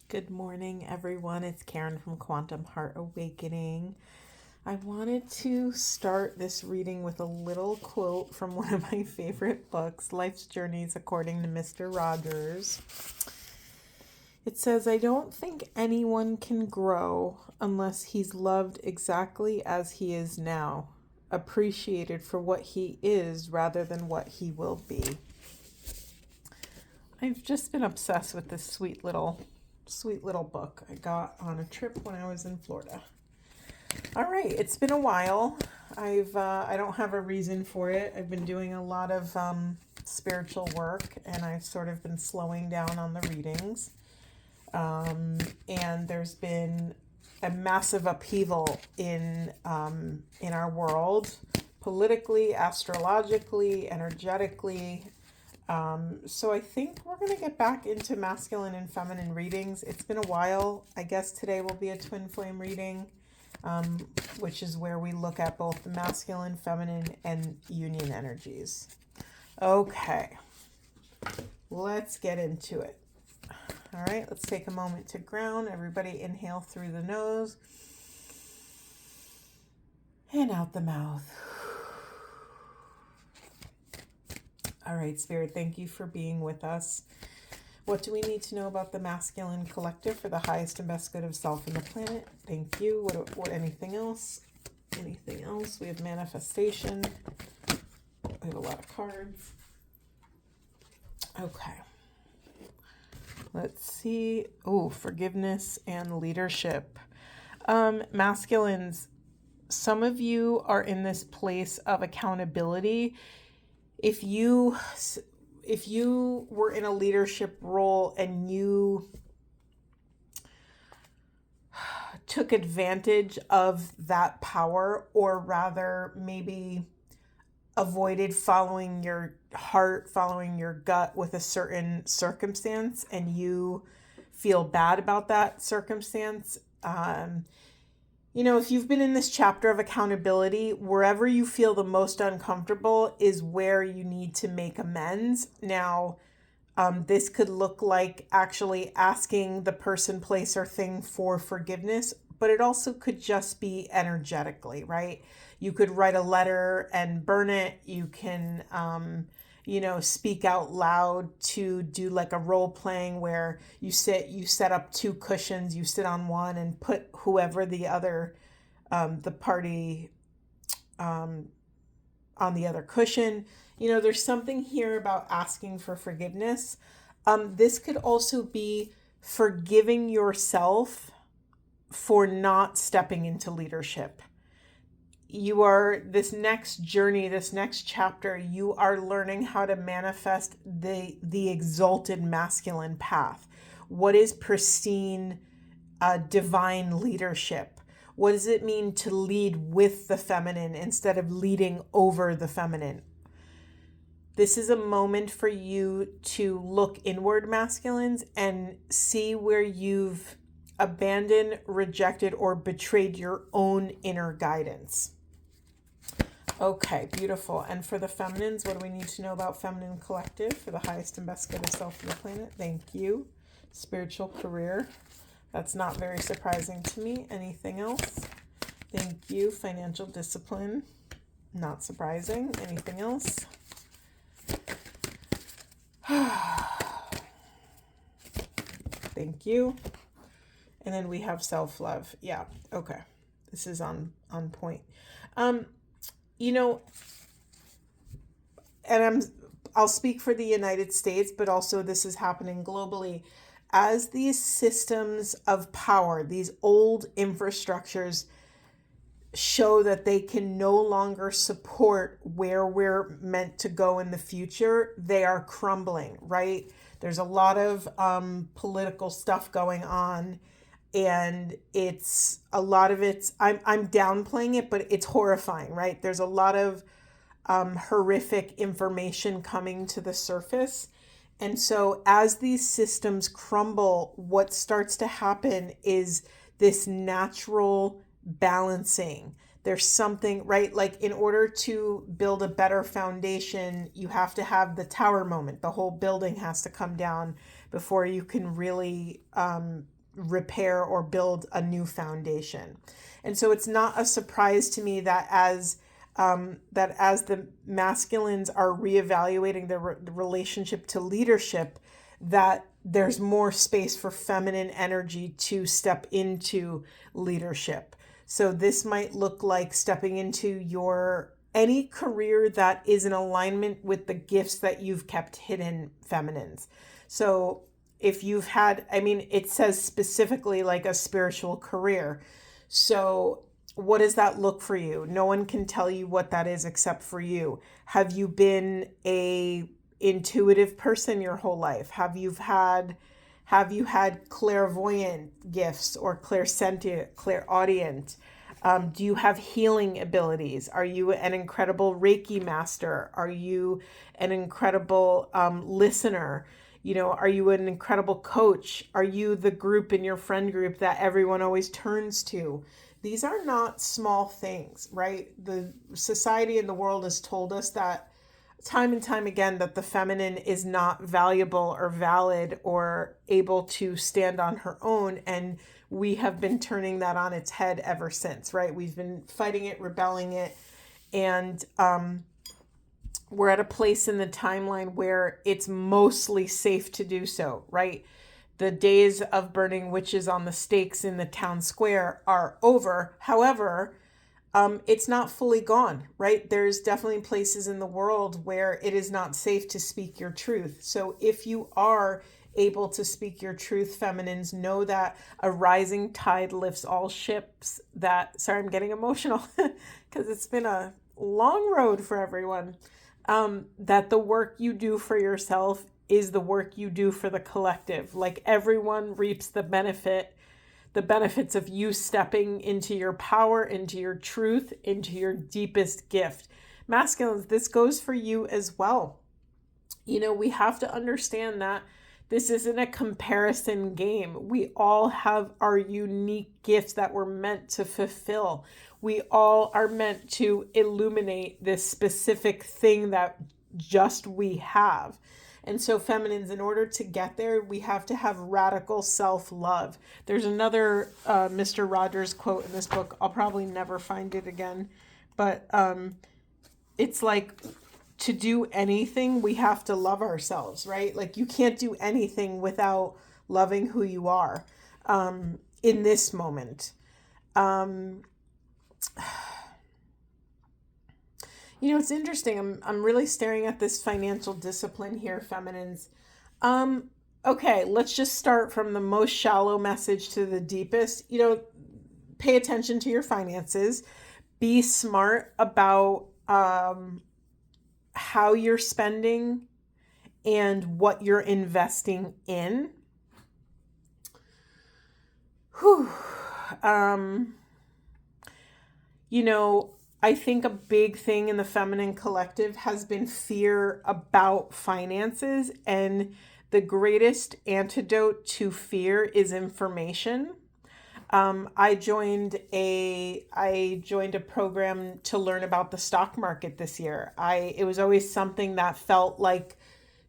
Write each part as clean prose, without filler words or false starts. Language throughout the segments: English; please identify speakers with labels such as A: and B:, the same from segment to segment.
A: Good morning, everyone. It's Karen from Quantum Heart Awakening. I wanted to start this reading with a little quote from one of my favorite books, Life's Journeys According to Mr. Rogers. It says, I don't think anyone can grow unless he's loved exactly as he is now, appreciated for what he is rather than what he will be. I've just been obsessed with this sweet little book I got on a trip when I was in Florida. All right, it's been a while. I don't have a reason for it. I've been doing a lot of spiritual work, and I've sort of been slowing down on the readings. And there's been a massive upheaval in our world, politically, astrologically, energetically. So I think we're going to get back into masculine and feminine readings. It's been a while. I guess today will be a twin flame reading, which is where we look at both the masculine, feminine, and union energies. Okay, let's get into it. All right, let's take a moment to ground. Everybody inhale through the nose and out the mouth. All right, Spirit, thank you for being with us. What do we need to know about the masculine collective for the highest and best good of self and the planet? Thank you. What anything else? Anything else? We have manifestation. We have a lot of cards. Okay. Let's see. Oh, forgiveness and leadership. Masculines, some of you are in this place of accountability. If you were in a leadership role and you took advantage of that power, or rather maybe avoided following your heart, following your gut with a certain circumstance, and you feel bad about that circumstance, if you've been in this chapter of accountability, wherever you feel the most uncomfortable is where you need to make amends. Now, this could look like actually asking the person, place, or thing for forgiveness, but it also could just be energetically, right? You could write a letter and burn it. You can, speak out loud to do like a role playing where you set up two cushions, you sit on one and put whoever the other, the party on the other cushion. There's something here about asking for forgiveness. This could also be forgiving yourself for not stepping into leadership. You are, this next journey, this next chapter, you are learning how to manifest the exalted masculine path. What is pristine, divine leadership? What does it mean to lead with the feminine instead of leading over the feminine? This is a moment for you to look inward, masculines, and see where you've abandoned, rejected, or betrayed your own inner guidance. Okay, beautiful. And for the feminines, what do we need to know about feminine collective for the highest and best good of self and the planet? Thank you. Spiritual career. That's not very surprising to me. Anything else? Thank you. Financial discipline. Not surprising. Anything else? Thank you. And then we have self-love. Yeah. Okay. This is on point. And I'll speak for the United States, but also this is happening globally. As these systems of power, these old infrastructures show that they can no longer support where we're meant to go in the future, they are crumbling, right? There's a lot of political stuff going on, and I'm downplaying it, but it's horrifying, right? There's a lot of horrific information coming to the surface. And so as these systems crumble, what starts to happen is this natural balancing. There's something, right? Like in order to build a better foundation, you have to have the tower moment. The whole building has to come down before you can really repair or build a new foundation. And so it's not a surprise to me that as the masculines are reevaluating their relationship to leadership, that there's more space for feminine energy to step into leadership. So this might look like stepping into any career that is in alignment with the gifts that you've kept hidden, feminines. So if you've had, it says specifically like a spiritual career. So what does that look for you? No one can tell you what that is except for you. Have you been a intuitive person your whole life? Have you had clairvoyant gifts or clairsentient, clairaudient? Do you have healing abilities? Are you an incredible Reiki master? Are you an incredible listener? Are you an incredible coach? Are you the group in your friend group that everyone always turns to? These are not small things, right? The society and the world has told us that time and time again that the feminine is not valuable or valid or able to stand on her own. And we have been turning that on its head ever since, right? We've been fighting it, rebelling it. And we're at a place in the timeline where it's mostly safe to do so, right? The days of burning witches on the stakes in the town square are over. However, it's not fully gone, right? There's definitely places in the world where it is not safe to speak your truth. So if you are able to speak your truth, feminines, know that a rising tide lifts all ships. Sorry, I'm getting emotional because it's been a long road for everyone. That the work you do for yourself is the work you do for the collective. Like everyone reaps the benefits of you stepping into your power, into your truth, into your deepest gift. Masculines, this goes for you as well. We have to understand that this isn't a comparison game. We all have our unique gifts that we're meant to fulfill. We all are meant to illuminate this specific thing that just we have. And so feminines, in order to get there, we have to have radical self-love. There's another Mr. Rogers quote in this book. I'll probably never find it again. But it's like, to do anything, we have to love ourselves, right? Like you can't do anything without loving who you are in this moment. It's interesting. I'm really staring at this financial discipline here, feminines. Okay, let's just start from the most shallow message to the deepest. Pay attention to your finances. Be smart about how you're spending and what you're investing in. I think a big thing in the feminine collective has been fear about finances, and the greatest antidote to fear is information. I joined a program to learn about the stock market this year. It was always something that felt like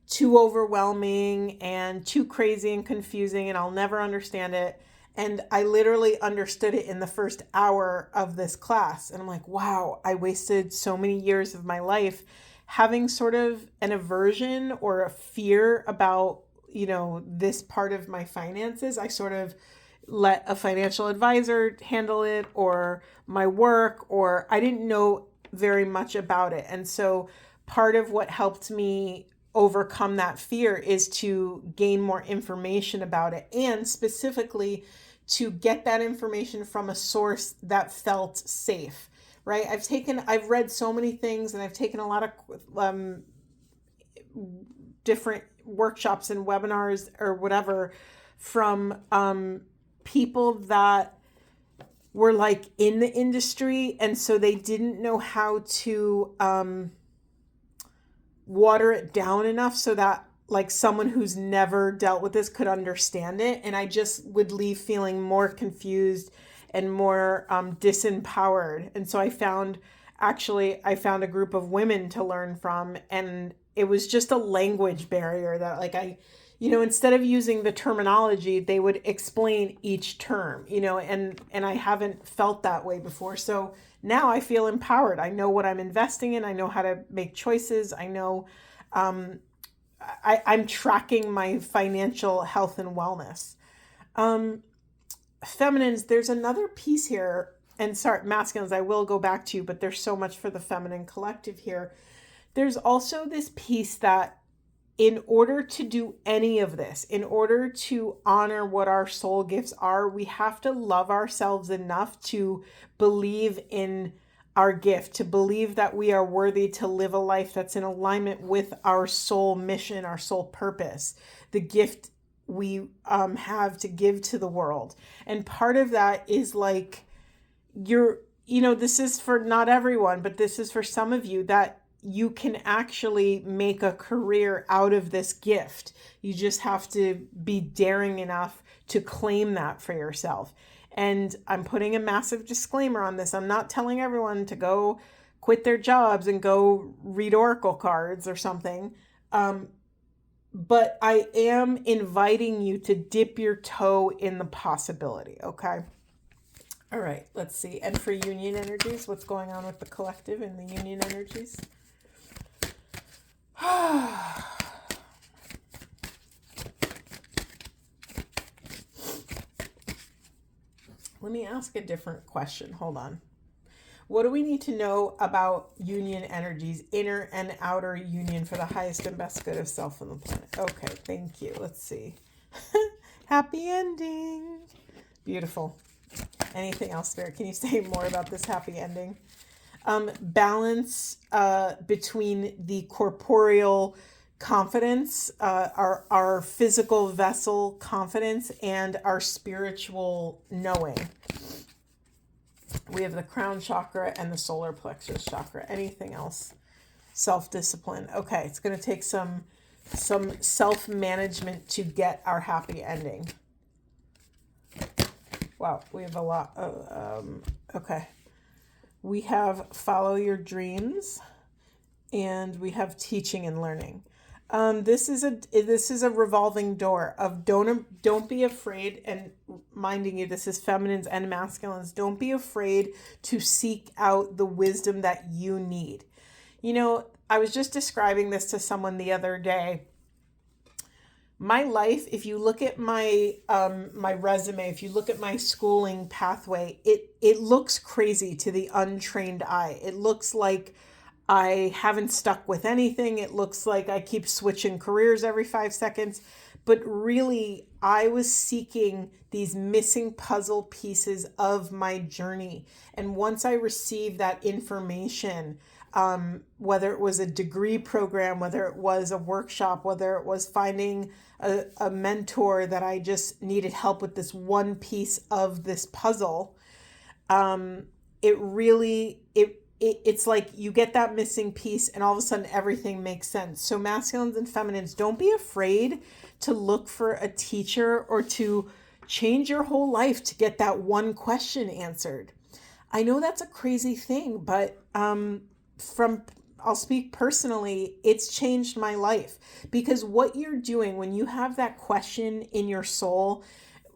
A: too overwhelming and too crazy and confusing, and I'll never understand it. And I literally understood it in the first hour of this class. And I'm like, wow, I wasted so many years of my life having sort of an aversion or a fear about, this part of my finances. I sort of let a financial advisor handle it, or my work, or I didn't know very much about it. And so part of what helped me overcome that fear is to gain more information about it, and specifically to get that information from a source that felt safe, right? I've read so many things, and I've taken a lot of different workshops and webinars or whatever from people that were like in the industry, and so they didn't know how to water it down enough so that like someone who's never dealt with this could understand it. And I just would leave feeling more confused and more disempowered. And so I found a group of women to learn from, and it was just a language barrier that like instead of using the terminology, they would explain each term, and I haven't felt that way before. So now I feel empowered. I know what I'm investing in. I know how to make choices. I know I'm tracking my financial health and wellness. Feminines, there's another piece here, and sorry, masculines, I will go back to you, but there's so much for the feminine collective here. There's also this piece that in order to do any of this, in order to honor what our soul gifts are, we have to love ourselves enough to believe in our gift, to believe that we are worthy to live a life that's in alignment with our soul mission, our soul purpose, the gift we have to give to the world. And part of that is like this is for not everyone, but this is for some of you, that you can actually make a career out of this gift. You just have to be daring enough to claim that for yourself. And I'm putting a massive disclaimer on this. I'm not telling everyone to go quit their jobs and go read oracle cards or something. But I am inviting you to dip your toe in the possibility, okay? All right, let's see. And for union energies, what's going on with the collective and the union energies? Let me ask a different question. Hold on. What do we need to know about union energies, inner and outer union, for the highest and best good of self and the planet? Okay, thank you. Let's see. Happy ending. Beautiful. Anything else there? Can you say more about this happy ending? Balance between the corporeal confidence, our physical vessel confidence, and our spiritual knowing. We have the crown chakra and the solar plexus chakra. Anything else? Self-discipline. Okay, it's going to take some self-management to get our happy ending. Wow, we have a lot. Okay. We have follow your dreams, and we have teaching and learning. This is a revolving door of don't be afraid, and minding you, this is feminines and masculines. Don't be afraid to seek out the wisdom that you need. I was just describing this to someone the other day. My life, if you look at my my resume, if you look at my schooling pathway, it looks crazy to the untrained eye. It looks like I haven't stuck with anything. It looks like I keep switching careers every 5 seconds. But really, I was seeking these missing puzzle pieces of my journey. And once I received that information, whether it was a degree program, whether it was a workshop, whether it was finding a mentor that I just needed help with this one piece of this puzzle, it's like you get that missing piece and all of a sudden everything makes sense. So masculines and feminines, don't be afraid to look for a teacher or to change your whole life to get that one question answered. I know that's a crazy thing, but I'll speak personally, it's changed my life, because what you're doing when you have that question in your soul,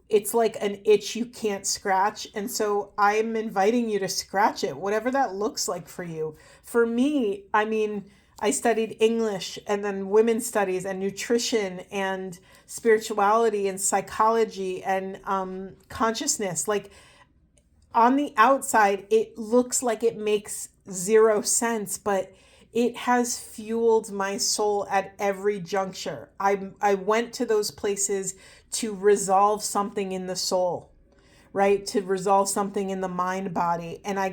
A: it's like an itch you can't scratch. And so I'm inviting you to scratch it, whatever that looks like for you. For me, I studied English and then women's studies and nutrition and spirituality and psychology and consciousness. Like, on the outside, it looks like it makes zero sense, but it has fueled my soul at every juncture. I went to those places to resolve something in the soul, right? To resolve something in the mind body. And I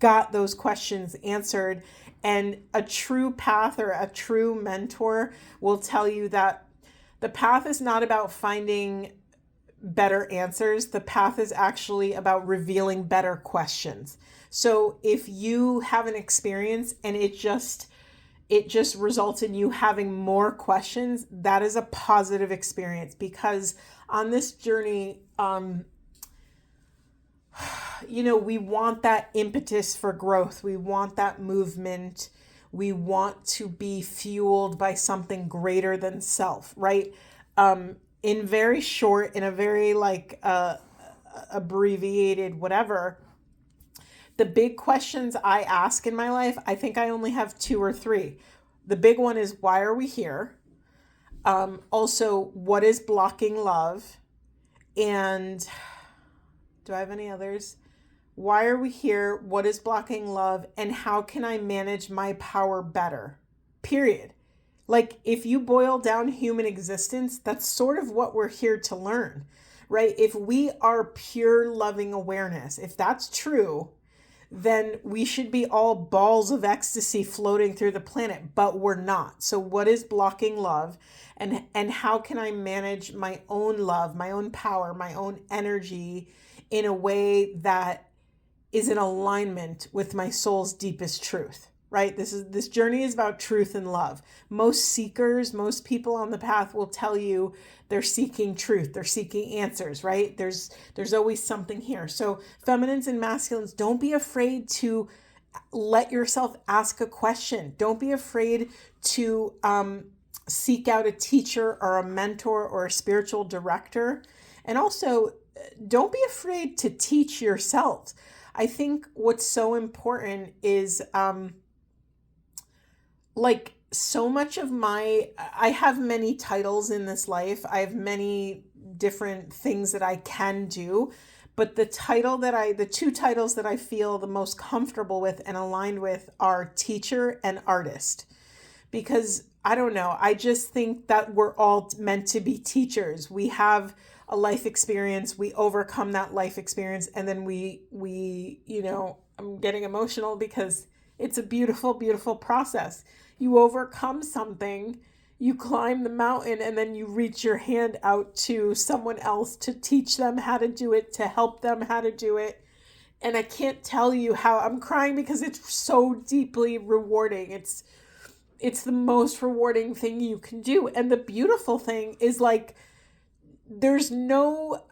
A: got those questions answered. And a true path or a true mentor will tell you that the path is not about finding better answers. The path is actually about revealing better questions. So if you have an experience and it just results in you having more questions, that is a positive experience, because on this journey, we want that impetus for growth. We want that movement. We want to be fueled by something greater than self, right? In very short, in a very like abbreviated whatever, the big questions I ask in my life, I think I only have 2 or 3. The big one is, why are we here? Also, what is blocking love? And do I have any others? Why are we here? What is blocking love? And how can I manage my power better? Period. Like, if you boil down human existence, that's sort of what we're here to learn, right? If we are pure loving awareness, if that's true, then we should be all balls of ecstasy floating through the planet, but we're not. So what is blocking love? And how can I manage my own love, my own power, my own energy in a way that is in alignment with my soul's deepest truth, right? This journey is about truth and love. Most seekers, most people on the path will tell you they're seeking truth, they're seeking answers, right? There's always something here. So feminines and masculines, don't be afraid to let yourself ask a question. Don't be afraid to seek out a teacher or a mentor or a spiritual director. And also, don't be afraid to teach yourself. I think what's so important is like so much of I have many titles in this life. I have many different things that I can do. But the 2 titles that I feel the most comfortable with and aligned with are teacher and artist. Because I don't know, I just think that we're all meant to be teachers. We have a life experience, we overcome that life experience, and then we I'm getting emotional because it's a beautiful, beautiful process. You overcome something, you climb the mountain, and then you reach your hand out to someone else to teach them how to do it, to help them how to do it. And I can't tell you how I'm crying because it's so deeply rewarding. It's the most rewarding thing you can do. And the beautiful thing is, like, there's no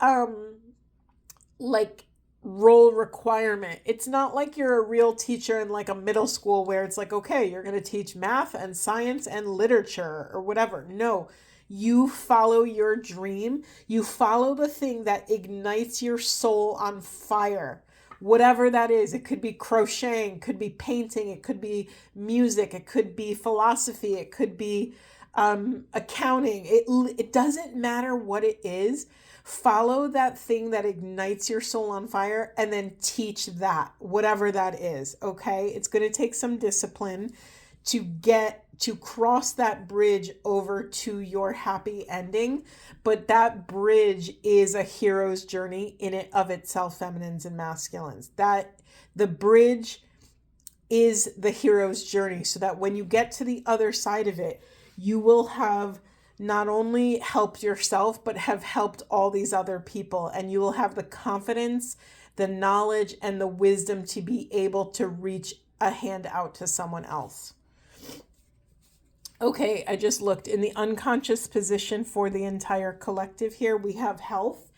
A: like role requirement. It's not like you're a real teacher in like a middle school where it's like, okay, you're going to teach math and science and literature or whatever. No, you follow your dream. You follow the thing that ignites your soul on fire. Whatever that is, it could be crocheting, could be painting, it could be music, it could be philosophy, it could be accounting. It doesn't matter what it is. Follow that thing that ignites your soul on fire and then teach that, whatever that is, okay? It's going to take some discipline to cross that bridge over to your happy ending, but that bridge is a hero's journey in it of itself, feminines and masculines. That the bridge is the hero's journey, so that when you get to the other side of it, you will have not only helped yourself, but have helped all these other people. And you will have the confidence, the knowledge, and the wisdom to be able to reach a hand out to someone else. Okay, I just looked. In the unconscious position for the entire collective here, we have health.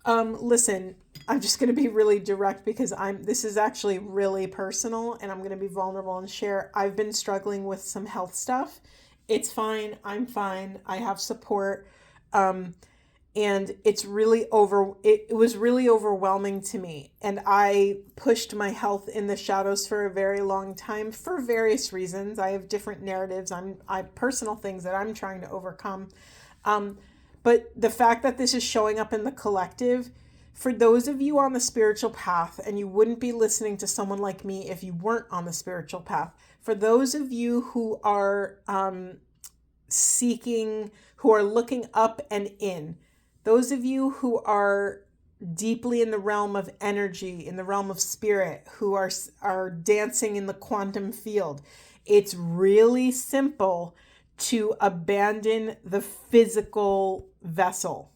A: Listen, I'm just going to be really direct because this is actually really personal, and I'm going to be vulnerable and share. I've been struggling with some health stuff. It's fine. I'm fine. I have support. And it was really overwhelming to me. And I pushed my health in the shadows for a very long time for various reasons. I have different narratives. I personal things that I'm trying to overcome. But the fact that this is showing up in the collective, for those of you on the spiritual path, and you wouldn't be listening to someone like me if you weren't on the spiritual path, for those of you who are seeking, who are looking up and in, those of you who are deeply in the realm of energy, in the realm of spirit, who are dancing in the quantum field, it's really simple to abandon the physical vessel.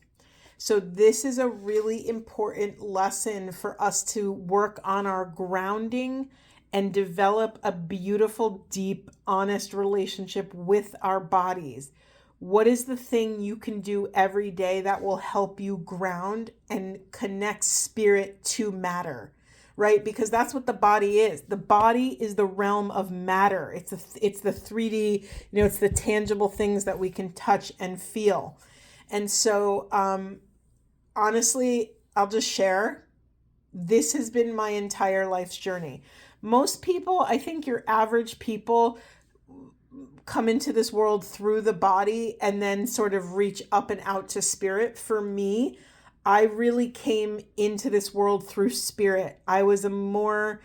A: So this is a really important lesson for us to work on our grounding and develop a beautiful, deep, honest relationship with our bodies. What is the thing you can do every day that will help you ground and connect spirit to matter, right? Because that's what the body is. The body is the realm of matter. It's the 3D, it's the tangible things that we can touch and feel. And so, honestly, I'll just share, this has been my entire life's journey. Most people, I think your average people, come into this world through the body and then sort of reach up and out to spirit. For me, I really came into this world through spirit. I was more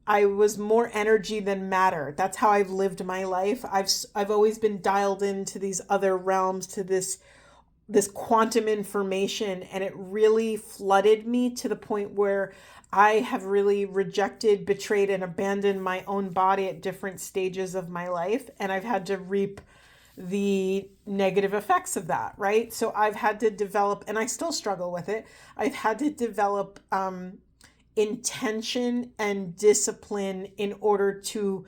A: energy than matter. That's how I've lived my life. I've always been dialed into these other realms, to this quantum information, and it really flooded me to the point where I have really rejected, betrayed, and abandoned my own body at different stages of my life, and I've had to reap the negative effects of that, right? So I've had to develop, and I still struggle with it, I've had to develop intention and discipline in order to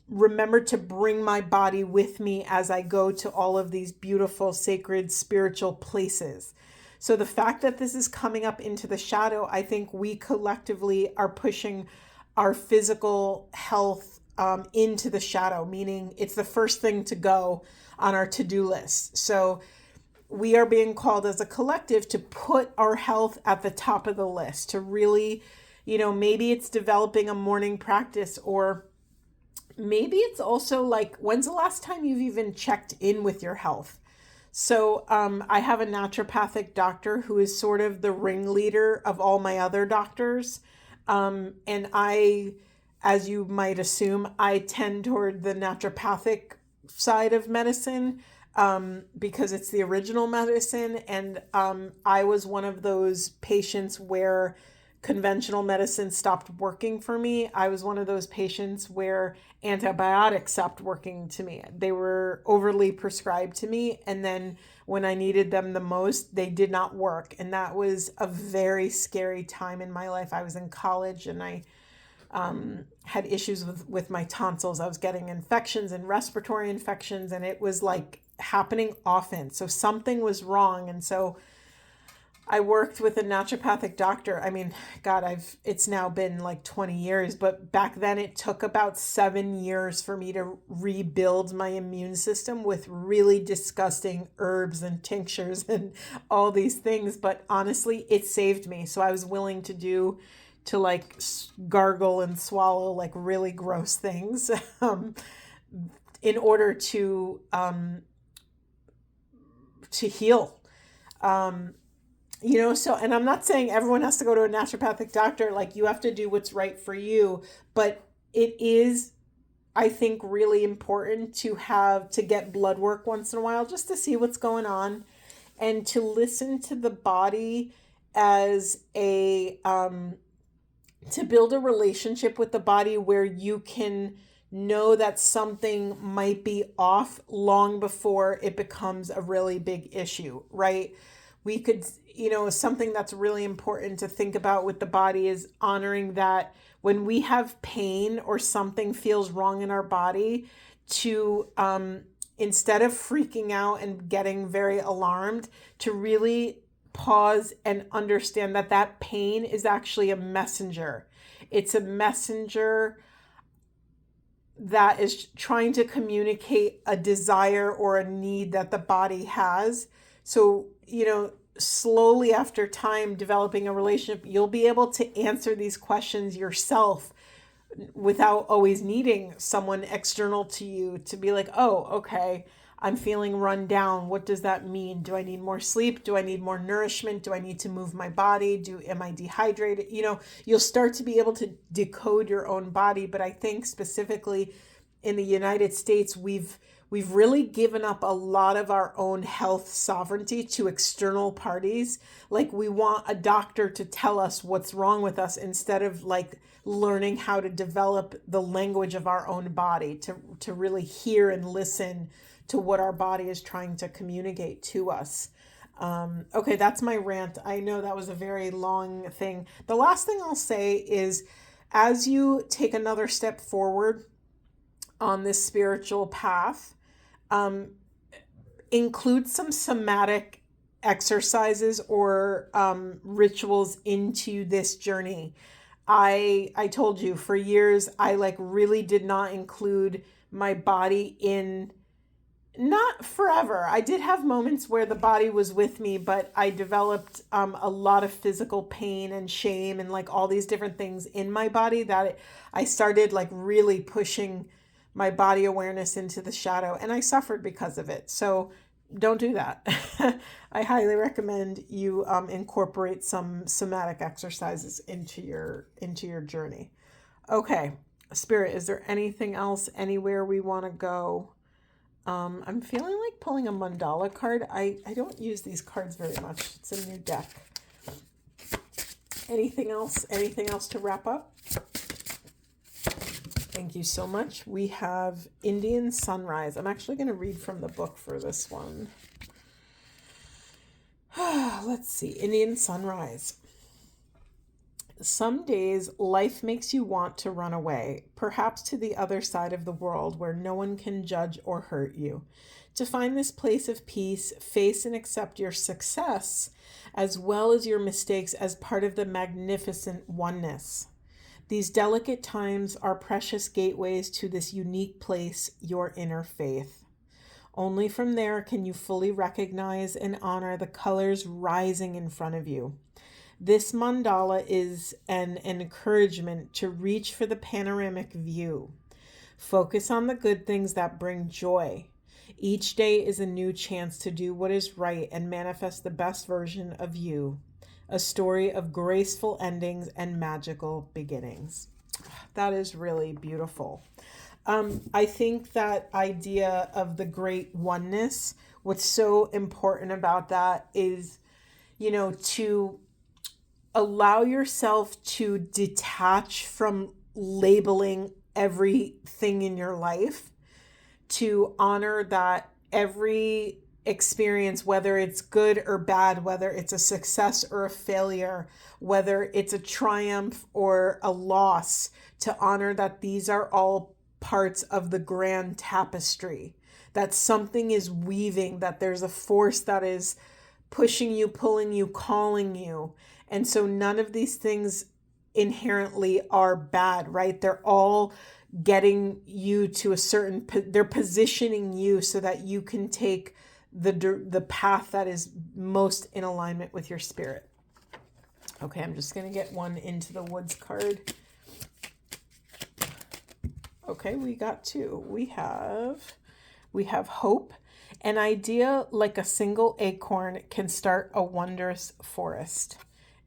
A: remember to bring my body with me as I go to all of these beautiful, sacred, spiritual places. So the fact that this is coming up into the shadow, I think we collectively are pushing our physical health into the shadow, meaning it's the first thing to go on our to-do list. So we are being called as a collective to put our health at the top of the list, to really, maybe it's developing a morning practice, or maybe it's also like, when's the last time you've even checked in with your health? So I have a naturopathic doctor who is sort of the ringleader of all my other doctors. And I, as you might assume, I tend toward the naturopathic side of medicine because it's the original medicine. And I was one of those patients where conventional medicine stopped working for me. I was one of those patients where antibiotics stopped working to me. They were overly prescribed to me, and then when I needed them the most, they did not work. And that was a very scary time in my life. I was in college, and I had issues with my tonsils. I was getting infections and respiratory infections, and it was like happening often. So something was wrong. And so I worked with a naturopathic doctor. I mean, God, it's now been like 20 years, but back then it took about 7 years for me to rebuild my immune system with really disgusting herbs and tinctures and all these things. But honestly, it saved me. So I was willing to like gargle and swallow like really gross things in order to heal. So, and I'm not saying everyone has to go to a naturopathic doctor, like you have to do what's right for you, but it is, I think, really important to get blood work once in a while just to see what's going on, and to listen to the body as to build a relationship with the body where you can know that something might be off long before it becomes a really big issue, right? We could, something that's really important to think about with the body is honoring that when we have pain or something feels wrong in our body, to instead of freaking out and getting very alarmed, to really pause and understand that pain is actually a messenger. It's a messenger that is trying to communicate a desire or a need that the body has. So, slowly after time developing a relationship, you'll be able to answer these questions yourself without always needing someone external to you to be like, oh, okay, I'm feeling run down. What does that mean? Do I need more sleep? Do I need more nourishment? Do I need to move my body? Am I dehydrated? You'll start to be able to decode your own body. But I think specifically in the United States, we've really given up a lot of our own health sovereignty to external parties. Like, we want a doctor to tell us what's wrong with us instead of like learning how to develop the language of our own body, to really hear and listen to what our body is trying to communicate to us. Okay, that's my rant. I know that was a very long thing. The last thing I'll say is, as you take another step forward on this spiritual path, include some somatic exercises or rituals into this journey. I told you for years, I like really did not include my body in, not forever. I did have moments where the body was with me, but I developed a lot of physical pain and shame and like all these different things in my body that I started like really pushing my body awareness into the shadow, and I suffered because of it. So don't do that. I highly recommend you incorporate some somatic exercises into your journey. Okay, Spirit, is there anything else, anywhere we want to go? I'm feeling like pulling a mandala card. I don't use these cards very much. It's a new deck. Anything else? Anything else to wrap up? Thank you so much. We have Indian Sunrise. I'm actually going to read from the book for this one. Let's see. Indian Sunrise. Some days life makes you want to run away, perhaps to the other side of the world where no one can judge or hurt you. To find this place of peace, face and accept your success as well as your mistakes as part of the magnificent oneness. These delicate times are precious gateways to this unique place, your inner faith. Only from there can you fully recognize and honor the colors rising in front of you. This mandala is an encouragement to reach for the panoramic view. Focus on the good things that bring joy. Each day is a new chance to do what is right and manifest the best version of you. A story of graceful endings and magical beginnings. That is really beautiful. I think that idea of the great oneness, what's so important about that is, to allow yourself to detach from labeling everything in your life, to honor that every experience, whether it's good or bad, whether it's a success or a failure, whether it's a triumph or a loss, to honor that these are all parts of the grand tapestry, that something is weaving, that there's a force that is pushing you, pulling you, calling you. And so none of these things inherently are bad, right? They're all getting you to a certain, they're positioning you so that you can take the path that is most in alignment with your spirit. Okay, I'm just going to get one Into the Woods card. Okay, we got two. We have hope. An idea like a single acorn can start a wondrous forest.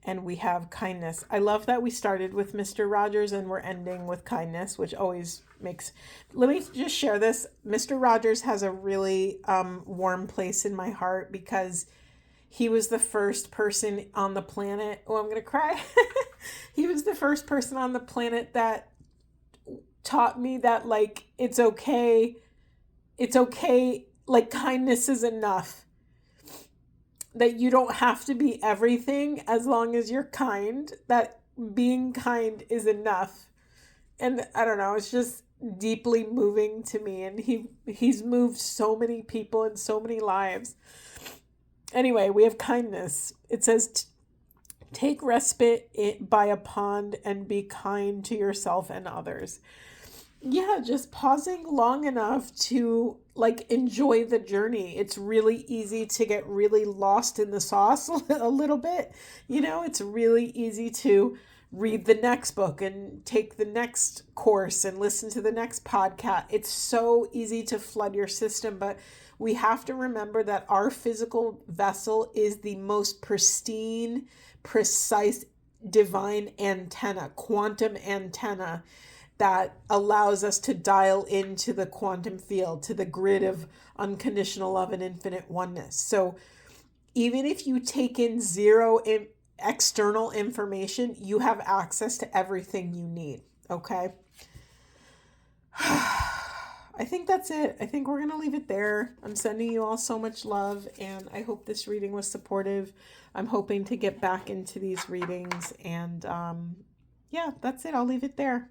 A: And we have kindness. I love that we started with Mr. Rogers and we're ending with kindness, which always makes... Let me just share this. Mr. Rogers has a really warm place in my heart because he was the first person on the planet... Oh, I'm going to cry. He was the first person on the planet that taught me that, like, it's okay, like, kindness is enough. That you don't have to be everything as long as you're kind, that being kind is enough. And I don't know, it's just deeply moving to me, and he's moved so many people in so many lives. Anyway, we have kindness. It says, take respite by a pond and be kind to yourself and others. Yeah, just pausing long enough to like enjoy the journey. It's really easy to get really lost in the sauce a little bit. It's really easy to read the next book and take the next course and listen to the next podcast. It's so easy to flood your system, but we have to remember that our physical vessel is the most pristine, precise, divine antenna, quantum antenna, that allows us to dial into the quantum field, to the grid of unconditional love and infinite oneness. So even if you take in zero external information, you have access to everything you need, okay? I think that's it. I think we're going to leave it there. I'm sending you all so much love, and I hope this reading was supportive. I'm hoping to get back into these readings, and yeah, that's it. I'll leave it there.